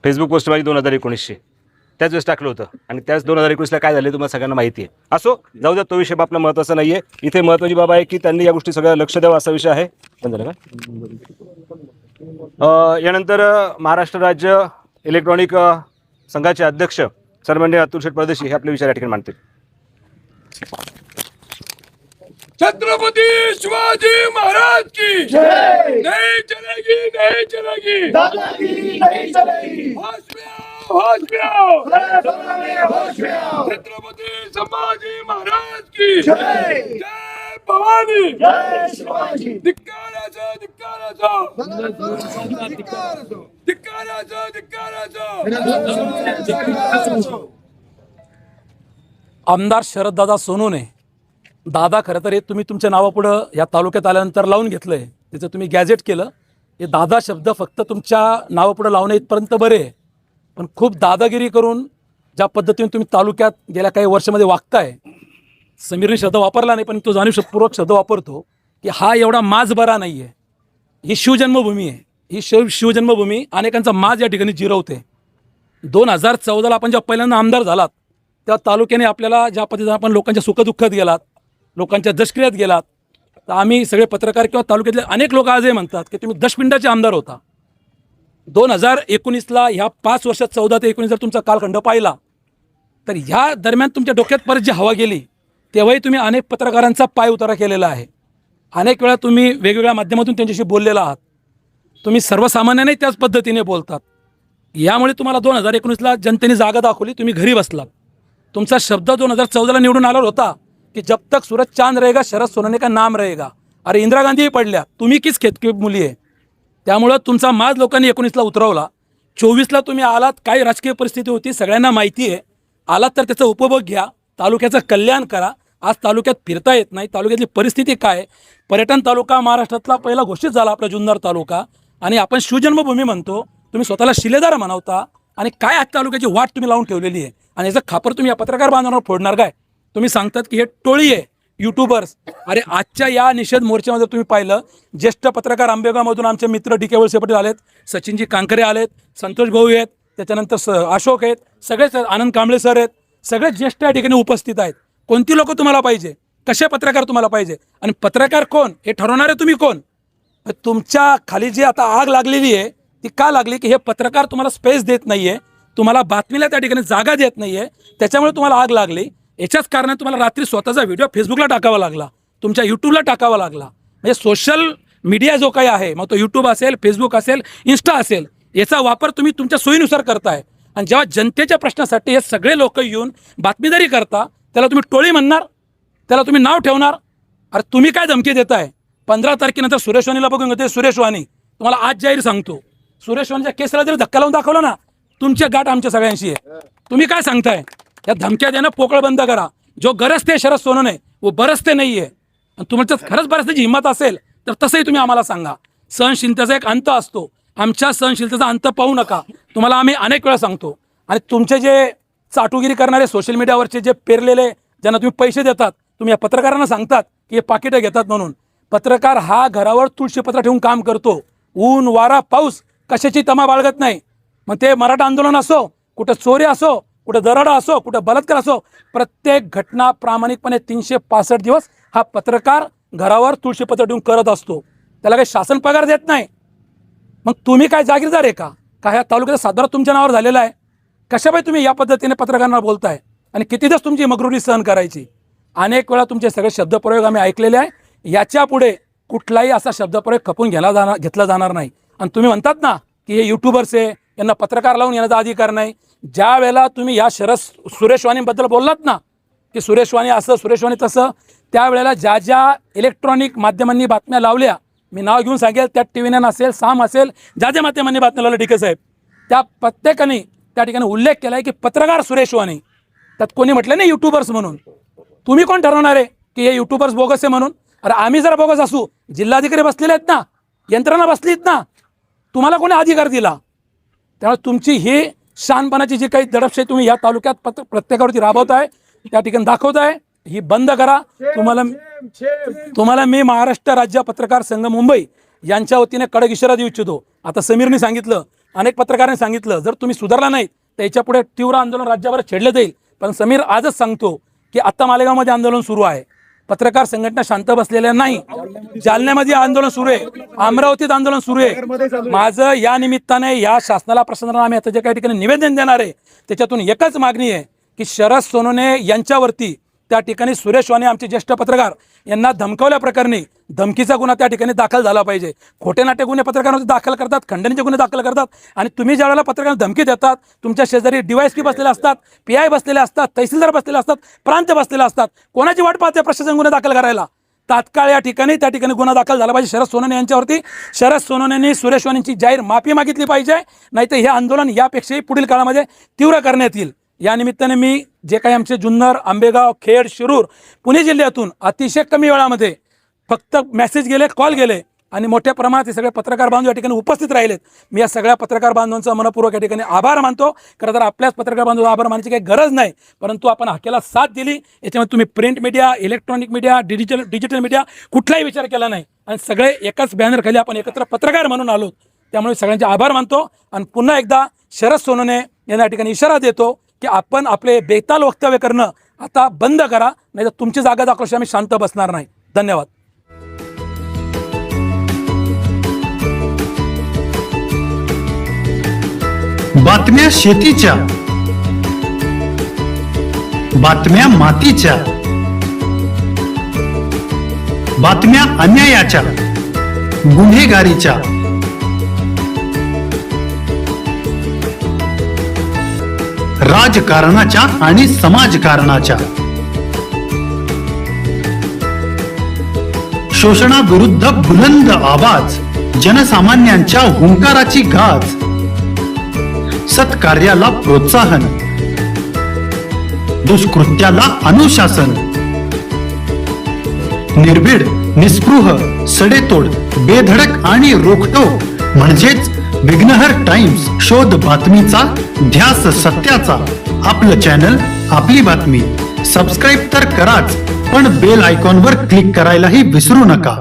Facebook post माझी 2019ची त्याच वेळेस टाकलं होतं आणि त्याच 2019ला काय झाले तुम्हाला सगळ्यांना माहिती आहे. असो जाऊ द्या, तो विषय आपला महत्त्वाचा नाही आहे. इथे महत्त्वाची बाब आहे की त्यांनी या गोष्टी सगळ्या लक्ष द्यावं असा विषय आहे. बंद झालं का? यानंतर महाराष्ट्र राज्य इलेक्ट्रॉनिक संघाचे अध्यक्ष सन्माननीय अतुल शेठ परदेशी हे आपले विचार या ठिकाणी मांडतील. छत्रपति शिवाजी महाराज की जय। नहीं चलेगी, नहीं चलेगी, दादागिरी नहीं चलेगी। होश में आओ, होश में आओ, होश में आओ। छत्रपति संभाजी महाराज की जय। जय भवानी, जय शिवाजी। धिक्काराचं, धिक्काराचं, धिक्काराचं, धिक्काराचं. आमदार शरददादा सोनवणे दादा, खरं तर हे तुम्ही तुमच्या नावापुढं या तालुक्यात आल्यानंतर लावून घेतलंय, त्याचं तुम्ही गॅजेट केलं. हे दादा शब्द फक्त तुमच्या नावापुढं लावणे इथपर्यंत बरे आहे, पण खूप दादागिरी करून ज्या पद्धतीने तुम्ही तालुक्यात गेल्या काही वर्षामध्ये वागताय, समीरने शब्द वापरला नाही पण तो जाणीवपूर्वक शब्द वापरतो की हा एवढा माज बरा नाही आहे. ही शिवजन्मभूमी आहे, ही शिवजन्मभूमी अनेकांचा माज या ठिकाणी जिरवते. 2014ला आपण जेव्हा पहिल्यांदा आमदार झालात त्या तालुक्याने आपल्याला ज्या पद्धतीने आपण लोकांच्या सुखदुःखात गेलात, लोकांच्या दशक्रियात गेलात, तर आम्ही सगळे पत्रकार किंवा तालुक्यातले अनेक लोक आजही म्हणतात की तुम्ही दशपिंडाचे आमदार होता. 2019ला ह्या 5 वर्षात 14 ते 19 जर तुमचा कालखंड पाहिला तर ह्या दरम्यान तुमच्या डोक्यात परत जी हवा गेली तेव्हाही तुम्ही अनेक पत्रकारांचा पाय उतारा केलेला आहे. अनेक वेळा तुम्ही वेगवेगळ्या माध्यमातून त्यांच्याशी बोललेला आहात. तुम्ही सर्वसामान्यांनी त्याच पद्धतीने बोलतात. यामुळे तुम्हाला 2019ला जनतेने जागा दाखवली, तुम्ही घरी बसलात. तुमचा शब्द 2014ला निवडून आल्यावर होता की जब तक सूरज चांद रहेगा शरद सोनवणे का नाम रहेगा. अरे इंदिरा गांधीही पडल्या, तुम्ही किस खेतकी मुली आहे. त्यामुळं तुमचा माज लोकांनी 19ला उतरवला. 24ला तुम्ही आलात, काय राजकीय परिस्थिती होती सगळ्यांना माहिती आहे. आलात तर त्याचा उपभोग घ्या, तालुक्याचं कल्याण करा. आज तालुक्यात फिरता येत नाही, तालुक्यातली परिस्थिती काय. पर्यटन तालुका महाराष्ट्रातला पहिला घोषित झाला आपला जुन्नर तालुका, आणि आपण शिवजन्मभूमी म्हणतो. तुम्ही स्वतःला शिलेदार म्हणवता आणि काय आज तालुक्याची वाट तुम्ही लावून ठेवलेली आहे. आणि याचं खापर तुम्ही या पत्रकार बांधवांवर फोडणार काय. तुम्ही सांगतात की हे टोळी आहे यूट्यूबर्स. अरे आजच्या या निषेध मोर्चामध्ये तुम्ही पाहिलं, ज्येष्ठ पत्रकार आंबेगावमधून आमचे मित्र डी के वळसे पाटील आलेत, सचिनजी कांकरे आलेत, संतोष भाऊ आहेत, त्याच्यानंतर अशोक आहेत, सगळेच आनंद कांबळे सर आहेत, सगळे ज्येष्ठ या ठिकाणी उपस्थित आहेत. कोणती लोक तुम्हाला पाहिजे, कसे पत्रकार तुम्हाला पाहिजे, आणि पत्रकार कोण हे ठरवणारे तुम्ही कोण. तुमच्या खाली जी आता आग लागलेली आहे ती का लागली की हे पत्रकार तुम्हाला स्पेस देत नाही आहे, तुम्हाला बातमीला त्या ठिकाणी जागा देत नाही आहे, त्याच्यामुळे तुम्हाला आग लागली. याच्याच कारणाने तुम्हाला रात्री स्वतःचा व्हिडिओ फेसबुकला टाकावा लागला, तुमच्या यूट्यूबला टाकावा लागला. म्हणजे सोशल मीडिया जो काही आहे, मग तो यूट्यूब असेल, फेसबुक असेल, इन्स्टा असेल, याचा वापर तुम्ही तुमच्या सोयीनुसार करताय. आणि जेव्हा जनतेच्या प्रश्नासाठी हे सगळे लोक येऊन बातमीदारी करता, त्याला तुम्ही टोळी म्हणणार, त्याला तुम्ही नाव ठेवणार. अरे तुम्ही काय धमकी देताय. 15 तारखेनंतर सुरेश वाणीला बघून घेते. सुरेश वाणी तुम्हाला आज जाहीर सांगतो, सुरेश वाणीच्या केसला जरी धक्का लावून दाखवला ना, तुमच्या गाठ आमच्या सगळ्यांशी आहे. तुम्ही काय सांगताय. या धमक्या देणं पोकळ बंद करा. जो गरजते शरद सोनवणे वो बरसते नाही आहे. आणि तुमच्यात खरंच बरसण्याची हिंमत असेल तर तसंही तुम्ही आम्हाला सांगा. सहनशीलतेचा एक अंत असतो, आमच्या सहनशीलतेचा अंत पाहू नका, तुम्हाला आम्ही अनेक वेळा सांगतो. आणि तुमचे जे चाटुगिरी करणारे सोशल मीडियावरचे जे पेरलेले, ज्यांना तुम्ही पैसे देतात, तुम्ही या पत्रकारांना सांगतात की हे पाकिटं घेतात म्हणून. पत्रकार हा घरावर तुळशीपत्र ठेवून काम करतो. ऊन वारा पाऊस कशाची तमा बाळगत नाही. मग ते मराठा आंदोलन असो, कुठं चोरी असो, कुठं दरोडा असो, कुठं बलात्कार असो, प्रत्येक घटना प्रामाणिकपणे 365 दिवस हा पत्रकार घरावर तुळशीपत्र ठेवून करत असतो. त्याला काही शासन पगार देत नाही. मग तुम्ही काय जागीरदार आहे का. ह्या तालुक्याचा सातबारा तुमच्या नावावर झालेला आहे. कशापाई तुम्ही या पद्धतीने पत्रकारांना बोलताय आणि किती दिवस तुमची मगरुरी सहन करायची. अनेक वेळा तुमचे सगळे शब्दप्रयोग आम्ही ऐकलेले आहे. याच्या पुढे कुठलाही असा शब्दप्रयोग खपून घेतला जाणार नाही. आणि तुम्ही म्हणतात ना की हे यूट्यूबर्स आहे, यांना पत्रकार लावून येण्याचा अधिकार नाही. ज्या वेळेला तुम्ही या सुरेश वाणीबद्दल बोललात ना की सुरेश वाणी असं, सुरेश वाणी तसं, त्यावेळेला ज्या ज्या इलेक्ट्रॉनिक माध्यमांनी बातम्या लावल्या, मी नाव घेऊन सांगेल, त्या TV9 असेल, साम असेल, ज्या ज्या माध्यमांनी बातम्या लावल्या डी के साहेब, त्या प्रत्येकाने त्या ठिकाणी उल्लेख केला आहे की पत्रकार सुरेश वाणी. त्यात कोणी म्हटलं नाही यूट्यूबर्स म्हणून. तुम्ही कोण ठरवणार आहे की हे यूट्यूबर्स बोगस आहे म्हणून. अरे आम्ही जरा बोगस असू, जिल्हाधिकारी बसलेले आहेत ना, यंत्रणा बसलीत ना, तुम्हाला कोणी अधिकार दिला. त्यामुळे तुमची ही शानपणाची जी काही दडपशाही तुम्ही या तालुक्यात प्रत्येकावरती राबवताय, त्या ठिकाणी दाखवताय, ही बंद करा. तुम्हाला मी महाराष्ट्र राज्य पत्रकार संघ मुंबई यांच्या वतीने कडक इशारा देऊ इच्छितो. आता समीरने सांगितलं अनेक पत्रकारांनी सांगितलं जर तुम्ही सुधारला नाही तर याच्या पुढे तीव्र आंदोलन राज्यभर छेडलं जाईल. पण समीर आजच सांगतो की आता मालेगावमध्ये आंदोलन सुरू आहे. पत्रकार संघटना शांत बसलेल्या नाही. जालन्यामध्ये आंदोलन सुरू आहे, अमरावतीत आंदोलन सुरू आहे. माझं या निमित्ताने या शासनाला प्रशासनाला आम्ही आता जे काही ठिकाणी निवेदन देणार आहे त्याच्यातून एकच मागणी आहे की शरद सोनवणे यांच्यावरती त्या ठिकाणी सुरेश वाणी आमचे ज्येष्ठ पत्रकार यांना धमकावल्या प्रकरणी धमकीचा गुन्हा त्या ठिकाणी दाखल झाला पाहिजे. खोटे नाटे गुन्हे पत्रकारांवर दाखल करतात, खंडणीचे गुन्हे दाखल करतात आणि तुम्ही ज्या वेळेला पत्रकारांना धमकी देतात तुमच्या शेजारी DYSP बसलेले असतात, PI बसलेले असतात, तहसीलदार बसलेले असतात, प्रांत बसलेले असतात. कोणाची वाट पाहते प्रशासन गुन्हे दाखल करायला? तात्काळ या ठिकाणी त्या ठिकाणी गुन्हा दाखल झाला पाहिजे शरद सोनवणे यांच्यावरती. शरद सोनवणेंनी सुरेश वाणींची जाहीर माफी मागितली पाहिजे, नाहीतर हे आंदोलन यापेक्षाही पुढील काळामध्ये तीव्र करण्यात येईल. या निमित्ताने मी जे काही आमचे जुन्नर, आंबेगाव, खेड, शिरूर, पुणे जिल्ह्यातून अतिशय कमी वेळामध्ये फक्त मेसेज गेले, कॉल गेले आणि मोठ्या प्रमाणात हे सगळे पत्रकार बांधव या ठिकाणी उपस्थित राहिलेत. मी या सगळ्या पत्रकार बांधवांचा मनपूर्वक या ठिकाणी आभार मानतो. खरं तर आपल्याच पत्रकार बांधव आभार मानायची काही गरज नाही, परंतु आपण हक्याला साथ दिली. याच्यामध्ये तुम्ही print media, electronic media, digital media कुठलाही विचार केला नाही आणि सगळे एकाच बॅनर खाली आपण एकत्र पत्रकार म्हणून आलो. त्यामुळे सगळ्यांचे आभार मानतो आणि पुन्हा एकदा शरद सोनवणे यांना या ठिकाणी इशारा देतो की आपण आपले बेताल वक्तव्य करणं आता बंद करा, नाही तर तुमची जागा दाखवल्याशिवाय आम्ही शांत बसणार नाही. धन्यवाद. बातम्या शेतीच्या, बातम्या मातीच्या, बातम्या अन्यायाच्या, गुन्हेगारीच्या, राजकारणाच्या आणि समाजकारणाच्या, शोषणाविरुद्ध बुलंद आवाज, जनसामान्यांच्या हुंकाराची गाज, सत्कार्याला प्रोत्साहन, दुष्कृत्याला अनुशासन, निर्भीड, निस्पृह, सडेतोड, बेधडक आणि रोखटोक म्हणजेच विघ्नहर टाइम्स. शोध बातमीचा, ध्यास सत्याचा. आपलं चॅनल, आपली बातमी. सबस्क्राईब तर कराच, पण बेल आयकॉनवर क्लिक करायलाही विसरू नका.